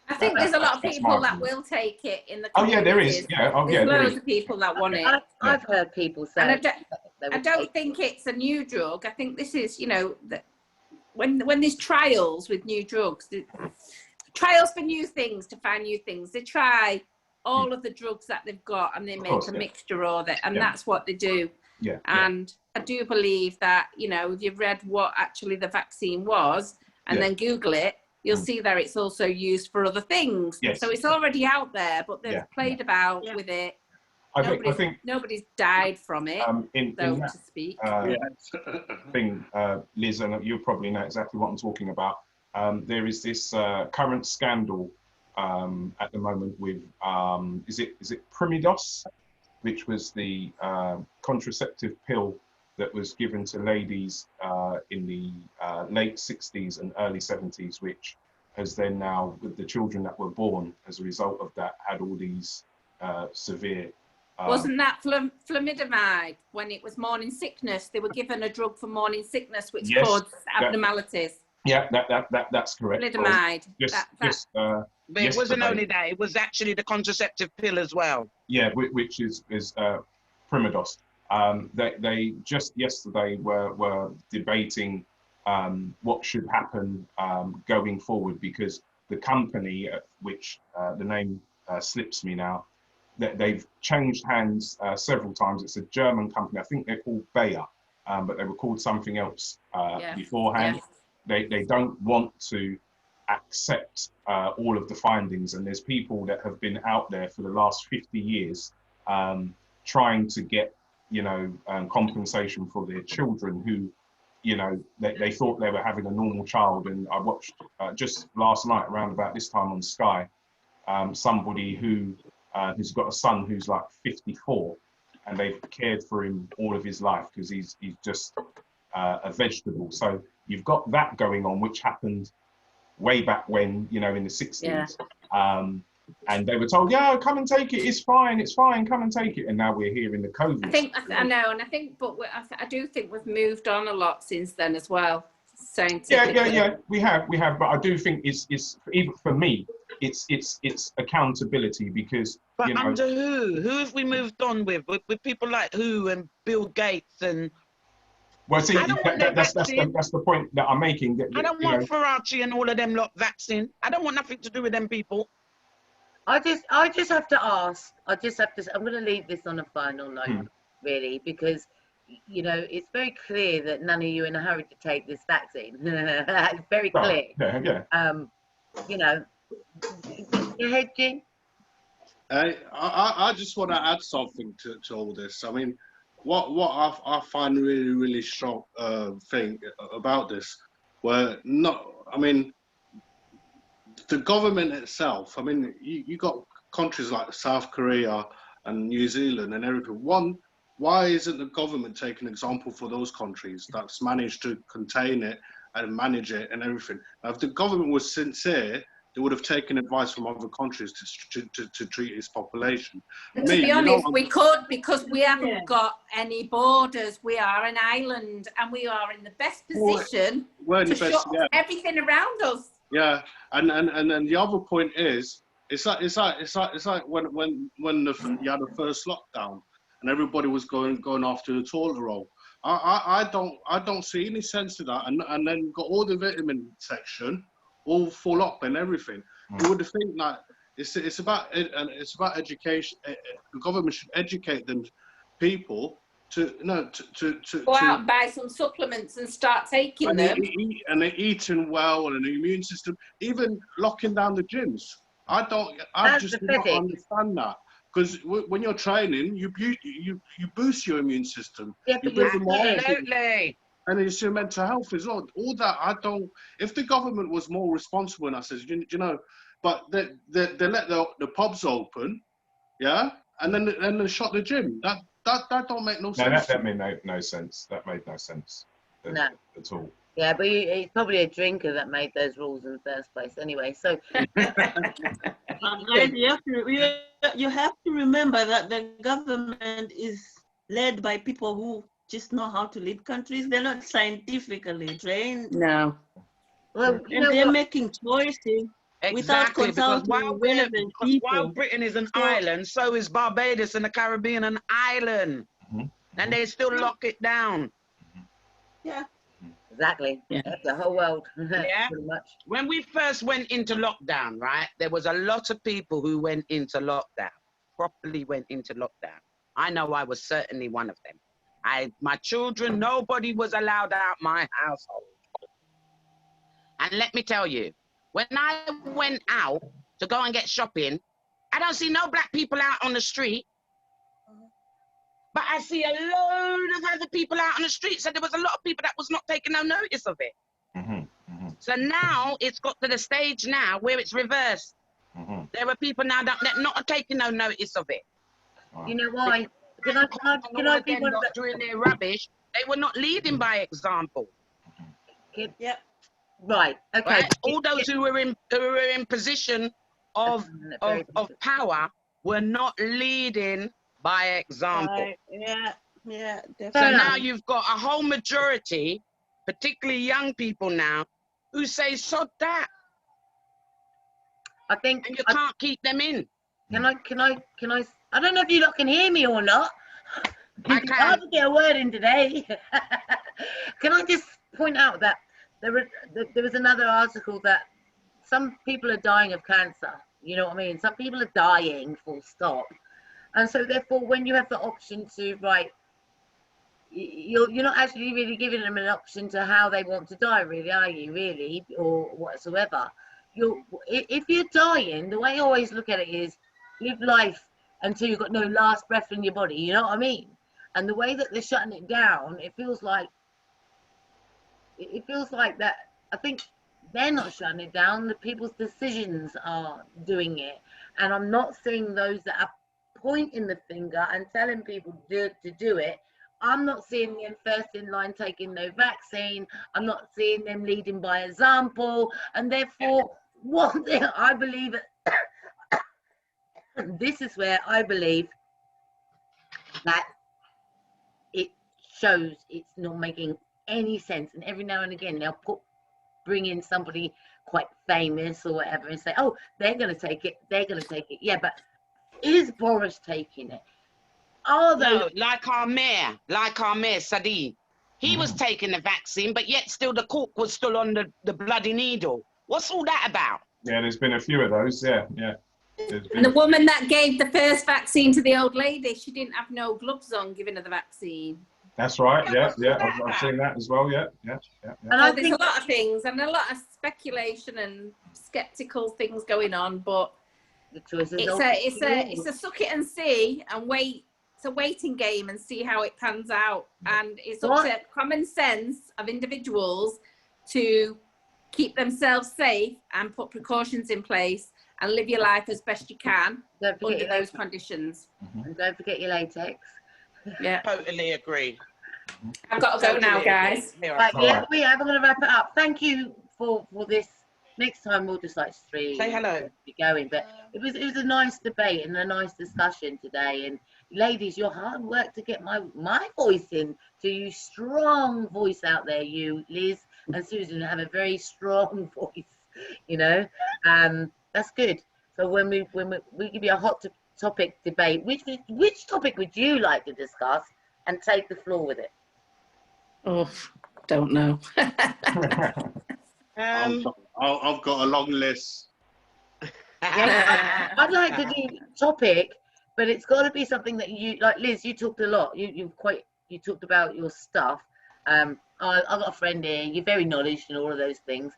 I think there's a lot of That's people my that opinion. will take it in the Oh yeah, there is. communities. Yeah, oh There's yeah, there loads is. of people that want it. I've heard people say. And they I would don't take think it. it's a new drug. I think this is, you know, when there's trials with new drugs, trials for new things, to find new things, they try all of the drugs that they've got and they make a mixture of it, and that's what they do. Yeah. And I do believe that, you know, if you've read what actually the vaccine was and then Google it, you'll see that it's also used for other things. Yes. So it's already out there, but they've played about with it. I think nobody's died from it, in so that, to speak. thing, Liz, and you probably know exactly what I'm talking about. There is this current scandal at the moment with is it Primidos, which was the contraceptive pill that was given to ladies in the late 60s and early 70s, which has then now, with the children that were born as a result of that, had all these severe. Wasn't that flumidomide when it was morning sickness? They were given a drug for morning sickness, which caused abnormalities. Yeah, that's correct. Flumidomide. But it wasn't only that; it was actually the contraceptive pill as well. Yeah, which is Primidos. They just yesterday were debating what should happen going forward, because the company, which the name slips me now, they've changed hands several times. It's a German company. I think they're called Bayer, but they were called something else beforehand. They don't want to accept all of the findings, and there's people that have been out there for the last 50 years trying to get, you know, compensation for their children who, you know, they thought they were having a normal child. And I watched just last night around about this time on Sky, somebody who's got a son who's like 54, and they've cared for him all of his life because he's just a vegetable. So you've got that going on, which happened way back when, you know, in the 60s. And they were told, yeah, come and take it, it's fine, come and take it. And now we're here in the COVID. I know, and I think, but I do think we've moved on a lot since then as well. Yeah, we have, but I do think it's even for me, it's accountability, because. But you know, under who? Who have we moved on with? With people like who and Bill Gates and. Well, see, that's the point that I'm making. I don't want Farachi and all of them lot vaccine. I don't want nothing to do with them people. I just have to ask. I'm going to leave this on a final note, really, because, you know, it's very clear that none of you are in a hurry to take this vaccine. It's very clear. You know, your head, Jim. I just want to add something to all this. I mean, what I find really strong thing about this, the government itself. I mean, you got countries like South Korea and New Zealand and everything. Why isn't the government taking an example for those countries that's managed to contain it and manage it and everything? Now, if the government was sincere, they would have taken advice from other countries to treat its population. To be honest, we could, because we haven't got any borders. We are an island, and we are in the best position to shut everything around us. Yeah, and then the other point is, it's like when you had the first lockdown and everybody was going after the toilet roll. I don't see any sense to that, and then got all the vitamin section all full up and everything. You would think that it's about education. The government should educate them people to go out and buy some supplements and start taking them. They're eating well, and the immune system, even locking down the gyms. I just do not understand that, because when you're training, you boost your immune system. Yeah, absolutely. And it's your mental health as well. All that I don't. If the government was more responsible, and I says, you know, but they let the pubs open, yeah, and then they shut the gym. That don't make no sense. That made no sense. That made no sense. At all. Yeah, but it's probably a drinker that made those rules in the first place. Anyway, so. You have to remember that the government is led by people who just know how to lead countries. They're not scientifically trained. No. Well, you And know they're what? making choices without Exactly, because consulting relevant while people. Britain is an So- island, so is Barbados and the Caribbean an island. And they still lock it down. Yeah. Exactly. Yeah. That's the whole world. Yeah. Pretty much. When we first went into lockdown, right, there was a lot of people who went into lockdown, properly went into lockdown. I know I was certainly one of them. My children, nobody was allowed out my household. And let me tell you, when I went out to go and get shopping, I don't see no black people out on the street, but I see a load of other people out on the street. So there was a lot of people that was not taking no notice of it. So now it's got to the stage now where it's reversed. There are people now that not taking no notice of it. You know why? Can I be one of the... doing their rubbish? They were not leading by example. Yeah. Right. Okay. Right? All those who were in position of power were not leading by example. Yeah. Yeah. So Definitely. now you've got a whole majority, particularly young people now, who say sod that. I think and you can't keep them in. Can I? I don't know if you lot can hear me or not. I can. hard to get a word in today. Can I just point out that there was another article that some people are dying of cancer. You know what I mean? Some people are dying, full stop. And so therefore, when you have the option to write, you're not actually really giving them an option to how they want to die, really, are you? Really, or whatsoever. If you're dying, the way I always look at it is live life until you've got no last breath in your body. You know what I mean? And the way that they're shutting it down, it feels like that. I think they're not shutting it down. The people's decisions are doing it, and I'm not seeing those that are pointing the finger and telling people to do it. I'm not seeing them first in line taking no vaccine. I'm not seeing them leading by example, and therefore, one thing I believe, this is where I believe that it shows it's not making any sense. And every now and again, they'll bring in somebody quite famous or whatever and say, "Oh, they're going to take it. They're going to take it." Yeah, but is Boris taking it? No, like our mayor, Sadi. He was taking the vaccine, but yet still the cork was still on the bloody needle. What's all that about? Yeah, there's been a few of those. Yeah. And the woman that gave the first vaccine to the old lady, she didn't have no gloves on giving her the vaccine. That's right. Yeah. I've seen that as well. Yeah. And I think there's a lot of things and a lot of speculation and skeptical things going on, but it's a suck it and see and wait. It's a waiting game and see how it pans out. And it's up to common sense of individuals to keep themselves safe and put precautions in place and live your life as best you can under those conditions. And don't forget your latex. Yeah. Totally agree. I've got to go now, guys. Right, we are going to wrap it up. Thank you for this. Next time we'll just like say hello. Be going, but it was a nice debate and a nice discussion today. And ladies, your hard work to get my voice in, to you strong voice out there, you Liz and Susan have a very strong voice. You know, that's good. So when we give you a hot topic debate, which topic would you like to discuss and take the floor with it? Oh, don't know. I've got a long list. Yeah, I'd like to do topic, but it's got to be something that you like. Liz, you talked a lot. You talked about your stuff. I've got a friend here. You're very knowledgeable and all of those things.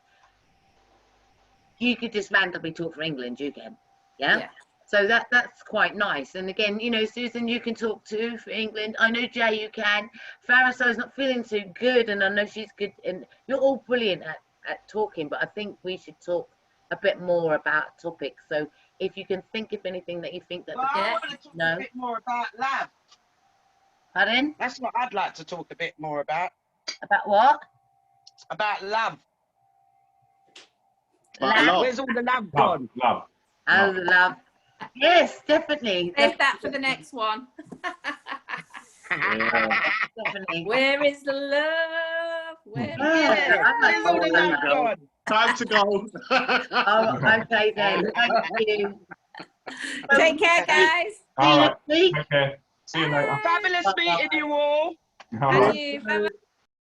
You could just randomly talk for England. You can, yeah. So that's quite nice. And again, you know, Susan, you can talk too for England. I know Jay, you can. Fariso's not feeling too good, and I know she's good. And you're all brilliant at talking, but I think we should talk a bit more about topics. So if you can think of anything that you think that I want to talk a bit more about love. Pardon? That's what I'd like to talk a bit more about. About what? About love. Love. Where's all the love gone? Love. Oh, love. Yes, definitely. Save that for the next one. Definitely. Where is the love? Where Yeah, I'm not where's all the sure. love gone? Time to go. Oh, okay then. Thank you. Take care, guys. All right. See you next week. Take care. See you later. Fabulous meeting you all. All right. And you. Bye-bye.